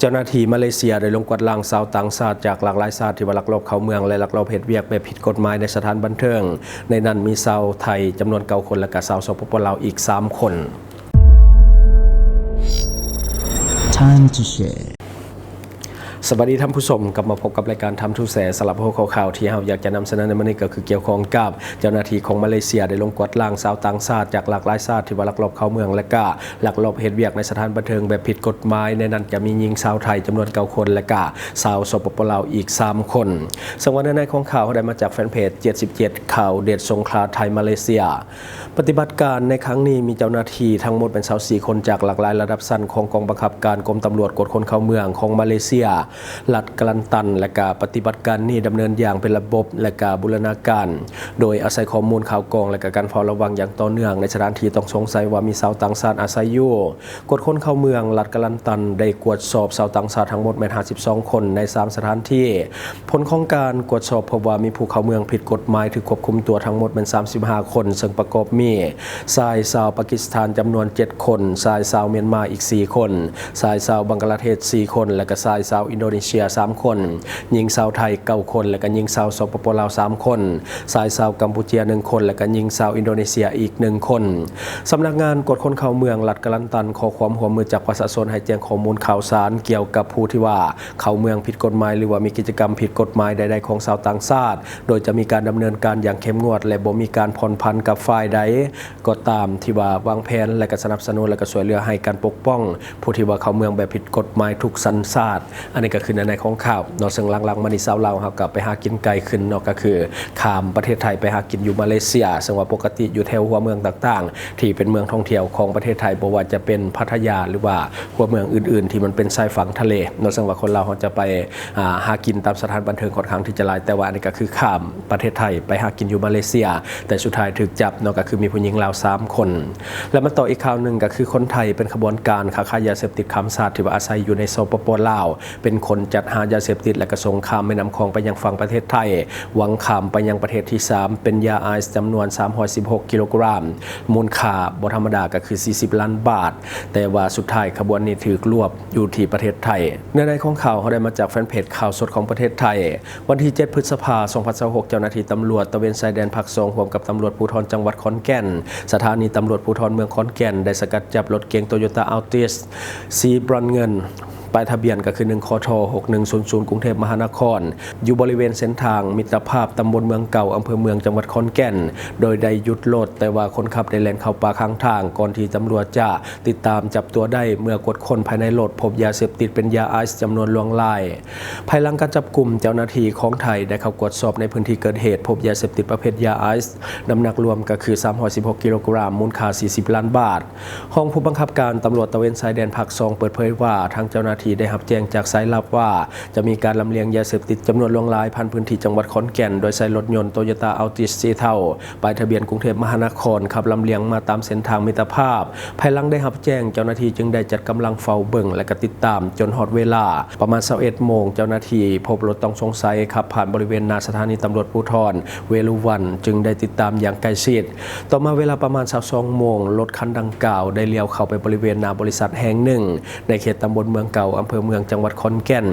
เจ้าหน้าที่มาเลเซียได้ลงกวาดล้างชาวต่างชาติจากหลากหลายชาติที่ลักลอบเข้าเมืองและลักลอบเฮ็ดเวียกแบบผิดกฎหมายในสถานบันเทิงในนั้นมีชาวไทยจำนวน9 คนและก็ชาวสปป.ลาวอีก3 คน Time to shareสวัสดีท่านผู้ชมกลับมาพบกับรายการทำทูแสสลับหัวข่าวที่เราอยากจะนำเสนอในวันนี้ก็คือเกี่ยวข้องกับเจ้าหน้าที่ของมาเลเซียได้ลงกวาดล้างชาวต่างชาติจากหลากหลายชาติที่ลักลอบเข้าเมืองและก็ลักลอบเฮ็ดเวียกในสถานบันเทิงแบบผิดกฎหมายในนั้นจะมีหญิงชาวไทยจำนวน9 คนและก็ชาวสปป.ลาวอีก3 คนซึ่งวันในของข่าวได้มาจากแฟนเพจ77ข่าวเด็ดสงขลาไทยมาเลเซียปฏิบัติการในครั้งนี้มีเจ้าหน้าที่ทั้งหมดเป็น24 คนจากหลากหลายระดับชั้นของกองบังคับการกรมตำรวจกวดคนเข้าเมืองของมาเลเซียรัฐกลันตันและก็ปฏิบัติการนี้ดำเนินอย่างเป็นระบบและก็บูรณาการโดยอาศัยข้อมูลข่าวกรองและก็การเฝ้าระวังอย่างต่อเนื่องในสถานที่ต้องสงสัยว่ามีชาวต่างชาติอาศัยอยู่กวดคนเข้าเมืองรัฐกลันตันได้กวดสอบชาวต่างชาติทั้งหมด52 คนใน3 สถานที่ผลของการกวดสอบพบว่ามีผู้เข้าเมืองผิดกฎหมายถูกควบคุมตัวทั้งหมดเป็น35 คนซึ่งประกอบมีชายชาวปากีสถานจำนวน7 คนชายชาวเมียนมาอีก4 คนชายชาวบังกลาเทศ4 คนและก็ชายชาวอินโดนีเซีย3 คนหญิงชาวไทย9 คนและก็หญิงชาวสปป.ลาว3 คนชายชาวกัมพูชา1 คนและก็หญิงชาวอินโดนีเซียอีก1 คนสำนักงานกวดคนเข้าเมืองรัฐกลันตันขอความร่วมมือจากประชาชนให้แจ้งข้อมูลข่าวสารเกี่ยวกับผู้ที่ว่าเข้าเมืองผิดกฎหมายหรือว่ามีกิจกรรมผิดกฎหมายใดๆของชาวต่างชาติโดยจะมีการดำเนินการอย่างเข้มงวดและบ่มีการผ่อนผันกับฝ่ายใดก็ตามที่ว่าวางแผนและก็สนับสนุนและก็ช่วยเหลือให้การปกป้องผู้ที่ว่าเข้าเมืองแบบผิดกฎหมายทุกสัญชาติอันนี้ก็คือในของข่าวเนาะซึ่งหลังๆมานี่ชาวลาวเฮาก็ไปหากินไกลขึ้นเนาะก็คือข้ามประเทศไทยไปหากินอยู่มาเลเซียซึ่งว่าปกติอยู่แถวหัวเมืองต่างๆที่เป็นเมืองท่องเที่ยวของประเทศไทยบ่ว่าจะเป็นพัทยาหรือว่าหัวเมืองอื่นๆที่มันเป็นชายฝั่งทะเลเนาะซึ่งว่าคนลาวเฮาจะไปหากินตามสถานบันเทิงค่อนข้างที่จะหลายแต่ว่าอันนี้ก็คือข้ามประเทศไทยไปหากินอยู่มาเลเซียแต่สุดท้ายถูกจับเนาะก็คือมีผู้หญิงลาว3 คนแล้วมาต่ออีกข่าวนึงก็คือคนไทยเป็นขบวนการค้ายาเสพติดข้ามชาติที่ว่าอาศัยอยู่ในสปป.ลาวเป็นคนจัดหายาเสพติดและก็ส่งข้ามแม่น้ำคลองไปยังฝั่งประเทศไทยหวังข้ามไปยังประเทศที่3เป็นยาไอซ์จำนวน316 กิโลกรัมมูลค่าบ่ธรรมดาก็คือ40 ล้านบาทแต่ว่าสุดท้ายขบวนนี้ถูกรวบอยู่ที่ประเทศไทยในของข่าวเขาได้มาจากแฟนเพจข่าวสดของประเทศไทยวันที่7 พฤษภาคม 2026เจ้าหน้าที่ตำรวจตระเวนชายแดนภาค2ร่วมกับตำรวจภูธรจังหวัดขอนแก่นสถานีตำรวจภูธรเมืองขอนแก่นได้สกัดจับรถเก๋งโตโยต้าอัลติสสีบรอนเงินป้ายทะเบียนก็คือ1คท6100กรุงเทพมหานครอยู่บริเวณเส้นทางมิตรภาพตำบลเมืองเก่าอำเภอเมืองจังหวัดขอนแก่นโดยได้หยุดรถแต่ว่าคนขับได้แล่นเข้าป่าข้างทางก่อนที่ตำรวจจะติดตามจับตัวได้เมื่อกดค้นภายในรถพบยาเสพติดเป็นยาไอซ์จำนวนล่วงลายภายหลังการจับกุมเจ้าหน้าที่ของไทยได้เข้าตรวจสอบในพื้นที่เกิดเหตุพบยาเสพติดประเภทยาไอซ์น้ำหนักรวมก็คือ316 กิโลกรัมมูลค่า40 ล้านบาทห้องผู้บังคับการตำรวจตระเวนชายแดนภาค2เปิดเผยว่าทางเจ้าหน้าที่ได้รับแจ้งจากสายลับว่าจะมีการลำเลียงยาเสพติดจำนวนล่วงลายผ่านพื้นที่จังหวัดขอนแก่นโดยใช้รถยนต์โตโยต้าอัลติสสีเทาป้ายทะเบียนกรุงเทพมหานครขับลำเลียงมาตามเส้นทางมิตรภาพภายหลังได้รับแจ้งเจ้าหน้าที่จึงได้จัดกำลังเฝ้าเบิ่งและก็ติดตามจนฮอดเวลาประมาณ 21 โมงเจ้าหน้าที่พบรถต้องสงสัยขับผ่านบริเวณหน้าสถานีตำรวจภูธรเวรุวันจึงได้ติดตามอย่างใกล้ชิดต่อมาเวลาประมาณ 22 โมงรถคันดังกล่าวได้เลี้ยวเข้าไปบริเวณหน้าบริษัทแห่งหนึ่งในเขตตำบลเมืองเก่าอำเภอเมืองจังหวัดขอนแก่น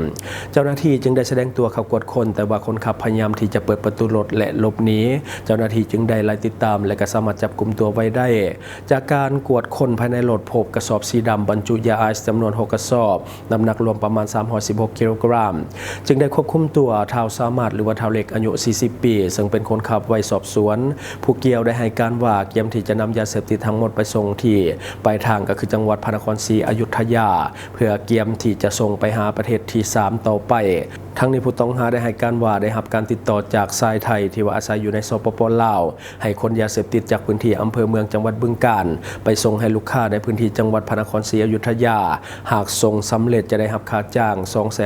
เจ้าหน้าที่จึงได้แสดงตัวเข้ากวดค้นแต่ว่าคนขับพยายามที่จะเปิดประตูรถและหลบหนีเจ้าหน้าที่จึงได้ไล่ติดตามและก็สามารถจับกุมตัวไว้ได้จากการกวดค้นภายในรถพบกระสอบสีดำบรรจุยาไอซ์จำนวน6 กระสอบน้ำหนักรวมประมาณ316 กิโลกรัมจึงได้ควบคุมตัวท้าวสามารถหรือว่าท้าวเล็กอายุ40 ปีซึ่งเป็นคนขับไว้สอบสวนผู้เกี่ยวได้ให้การว่าเตรียมที่จะนำยาเสพติดทั้งหมดไปส่งที่ปลายทางก็คือจังหวัดพระนครศรีอยุธยาเพื่อเตรียมที่จะส่งไปหาประเทศที่3ต่อไปทั้งนี้ผู้ต้องหาได้ให้การว่าได้รับการติดต่อจากชายไทยที่ว่าอาศัยอยู่ในสปป.ลาวให้คนยาเสพติดจากพื้นที่อำเภอเมืองจังหวัดบึงกาฬไปส่งให้ลูกค้าในพื้นที่จังหวัดพระนครศรีอยุธยาหากส่งสำเร็จจะได้รับค่าจ้าง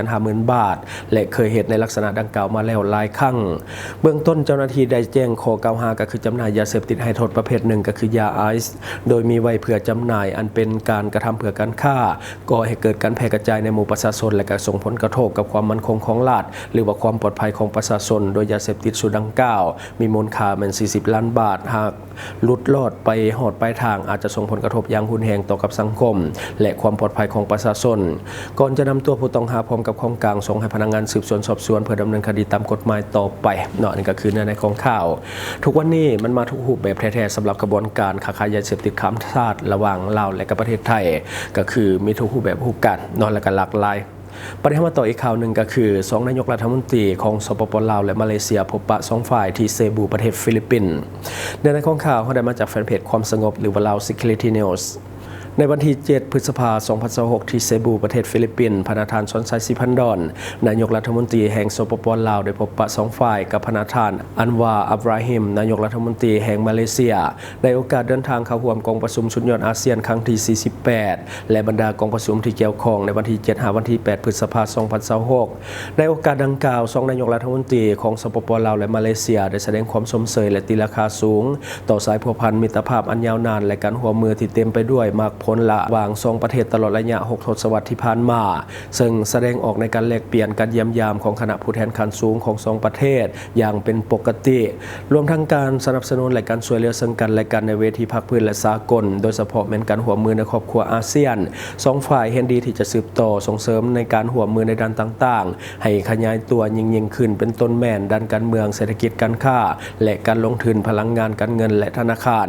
250,000 บาทและเคยเหตุในลักษณะดังกล่าวมาแล้วหลายครั้งเบื้องต้นเจ้าหน้าที่ได้แจ้งข้อกล่าวหาก็คือจำหน่ายยาเสพติดให้โทษประเภทหนึ่งก็คือยาไอซ์โดยมีไว้เพื่อจำหน่ายอันเป็นการกระทำเพื่อการฆ่าก่อให้เกิดการแพร่กระ จายในหมู่ประชาชนและก็ส่งผลกระทบกับความมั่นคงของรัฐหรือว่าความปลอดภัยของประชาชนโดยยาเสพติดสูตรดังกล่าวมีมูลค่าแม่น40 ล้านบาทหากหลุดลอดไปหอดปลายทางอาจจะส่งผลกระทบอย่างรุนแรงต่อกับสังคมและความปลอดภัยของประชาชนก่อนจะนำตัวผู้ต้องหาพร้อมกับของกลางส่งให้พนักงานสืบสวนสอบสวนเพื่อดำเนินคดีตามกฎหมายต่อไปเนาะนี่ก็คือเนื้อในของข่าวทุกวันนี้มันมาทุกรูปแบบแท้ๆสำหรับกระบวนการค้าขายยาเสพติดข้ามชาติระหว่างลาวและก็ประเทศไทยก็คือมีทุกรูปแบบรูปกันเนาะและก็หลากหลายประเด็นมาต่ออีกข่าวหนึ่งก็คือ2นายกรัฐมนตรีของสปป.ลาวและมาเลเซียพบปะ2ฝ่ายที่เซบูประเทศฟิลิปปินส์เนื้อในของข่าวเขาได้มาจากแฟนเพจความสงบหรือว่าลาว Security Newsในวันที่ 7 พฤษภาคม 2026 ที่เซบูประเทศฟิลิปปินส์พนาธานชอนไซซิพันดอนนายกรัฐมนตรีแห่งสปป.ลาวได้พบปะ2ฝ่ายกับพนาธานอันวาอับราฮิมนายกรัฐมนตรีแห่งมาเลเซียในโอกาสเดินทางเข้าร่วมกองประชุมสุดยอดอาเซียนครั้งที่ 48 และบรรดากองประชุมที่เกี่ยวข้องในวันที่ 7 หาวันที่ 8 พฤษภาคม 2026 ในโอกาสดังกล่าว2นายกรัฐมนตรีของสปป.ลาวและมาเลเซียได้แสดงความสมเสยและตีราคาสูงต่อสายพัวพันมิตรภาพอันยาวนานและการร่วมมือที่เต็มไปด้วยมรรคผลระหว่าง2ประเทศตลอดระยะ6 ทศวรรษที่ผ่านมาซึ่งแสดงออกในการแลกเปลี่ยนการเยี่ยมยามของคณะผู้แทนขั้นสูงของ2ประเทศอย่างเป็นปกติรวมทั้งการสนับสนุนและการช่วยเหลือซึ่งกันและกันในเวทีภาคพื้นและสากลโดยเฉพาะแม้นการร่วมมือในครอบครัวอาเซียน2ฝ่ายเห็นดีที่จะสืบต่อส่งเสริมในการร่วมมือในด้านต่างๆให้ขยายตัวยิ่งขึ้นเป็นต้นแม่นด้านการเมืองเศรษฐกิจการค้าและการลงทุนพลังงานการเงินและธนาคาร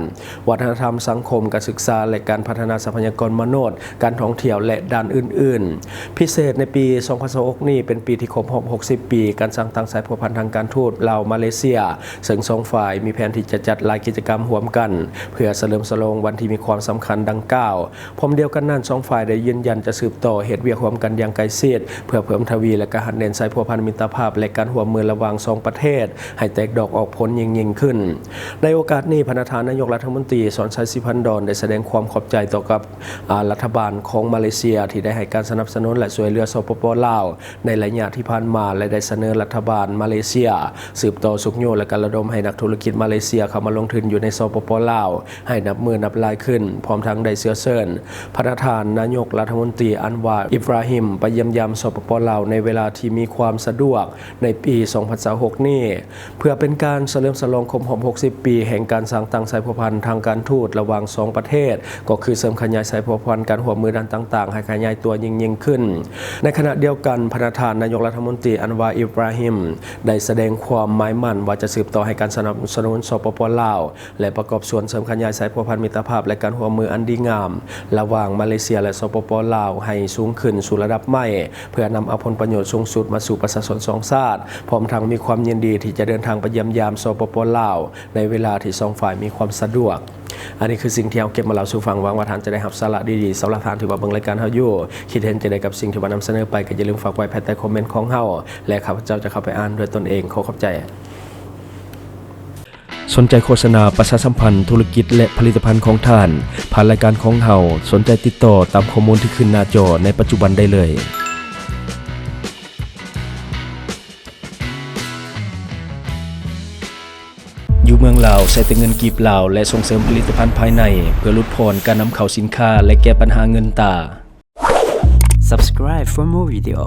วัฒนธรรมสังคมการศึกษาและการพัฒนาทรัพยากรมนุษย์การท่องเที่ยวและด้านอื่นๆพิเศษในปี 2026 นี้เป็นปีที่ครบรอบ 60 ปีการสร้างตั้งสายพัวพันธ์ทางการทูตลาวมาเลเซียซึ่ง2ฝ่ายมีแผนที่จะจัดหลายกิจกรรมร่วมกันเพื่อเฉลิมฉลองวันที่มีความสำคัญดังกล่าวพร้อมเดียวกันนั้น2ฝ่ายได้ยืนยันจะสืบต่อเหตุเวียกร่วมกันอย่างใกล้ชิดเพื่อเพิ่มทวีและการหันเน้นสายพัวพันธ์มิตรภาพและการร่วมมือระหว่าง2ประเทศให้แตกดอกออกผลยิ่งขึ้นในโอกาสนี้ประธานนายกรัฐมนตรีสอนชัยสิพันดอนได้แสดงความขอบใจต่อกับรัฐบาลของมาเลเซียที่ได้ให้การสนับสนุนและช่วยเหลือสปป.ลาวในระยะที่ผ่านมาและได้เสนอรัฐบาลมาเลเซียสืบต่อสุขโยและการระดมให้นักธุรกิจมาเลเซียเข้ามาลงทุนอยู่ในสปป.ลาวให้นับมือนับลายขึ้นพร้อมทั้งได้เชื้อเชิญประธานนายกรัฐมนตรีอันวาอิบราฮิมไปเยี่ยมยามสปป.ลาวในเวลาที่มีความสะดวกในปี 2026 นี้เพื่อเป็นการเฉลิมฉลองครบรอบ 60 ปีแห่งการสร้างตั้งสายพัวพันธ์ทางการทูตระหว่าง2ประเทศก็คือเสริมขยายสายพัวพันธ์การร่วมมือด้านต่างๆให้ขยายตัวยิ่งขึ้นในขณะเดียวกันประธานนายกรัฐมนตรีอันวาอิบราฮิมได้แสดงความหมายมั่นว่าจะสืบต่อให้การสนับสนุนสปป.ลาวและประกอบส่วนเสริมขยายสายพัวพันธ์มิตรภาพและการร่วมมืออันดีงามระหว่างมาเลเซียและสปป.ลาวให้สูงขึ้นสู่ระดับใหม่เพื่อนำเอาผลประโยชน์สูงสุดมาสู่ประชาชน2ชาติพร้อมทั้งมีความยินดีที่จะเดินทางไปเยี่ยมยามสปป.ลาวในเวลาที่2ฝ่ายมีความสะดวกอันนี้คือสิ่งที่เราเก็บมาเล่าสู่ฟังหวังว่าท่านจะได้รับสาระดีๆสำหรับท่านที่ว่าเบิ่งรายการเฮาอยู่คิดเห็นจะได้กับสิ่งที่ว่านำเสนอไปก็อย่าลืมฝากไว้ภายใต้คอมเมนต์ของเฮาและข้าพเจ้าจะเข้าไปอ่านด้วยตนเองขอขอบใจสนใจโฆษณาประชาสัมพันธ์ธุรกิจและผลิตภัณฑ์ของท่านผ่านรายการของเฮาสนใจติดต่อตามข้อมูลที่ขึ้นหน้าจอในปัจจุบันได้เลยอยู่เมืองลาวใช้แต่เงินกีบลาวและส่งเสริมผลิตภัณฑ์ภายในเพื่อลดผ่อนการนำเข้าสินค้าและแก้ปัญหาเงินตา Subscribe for more video.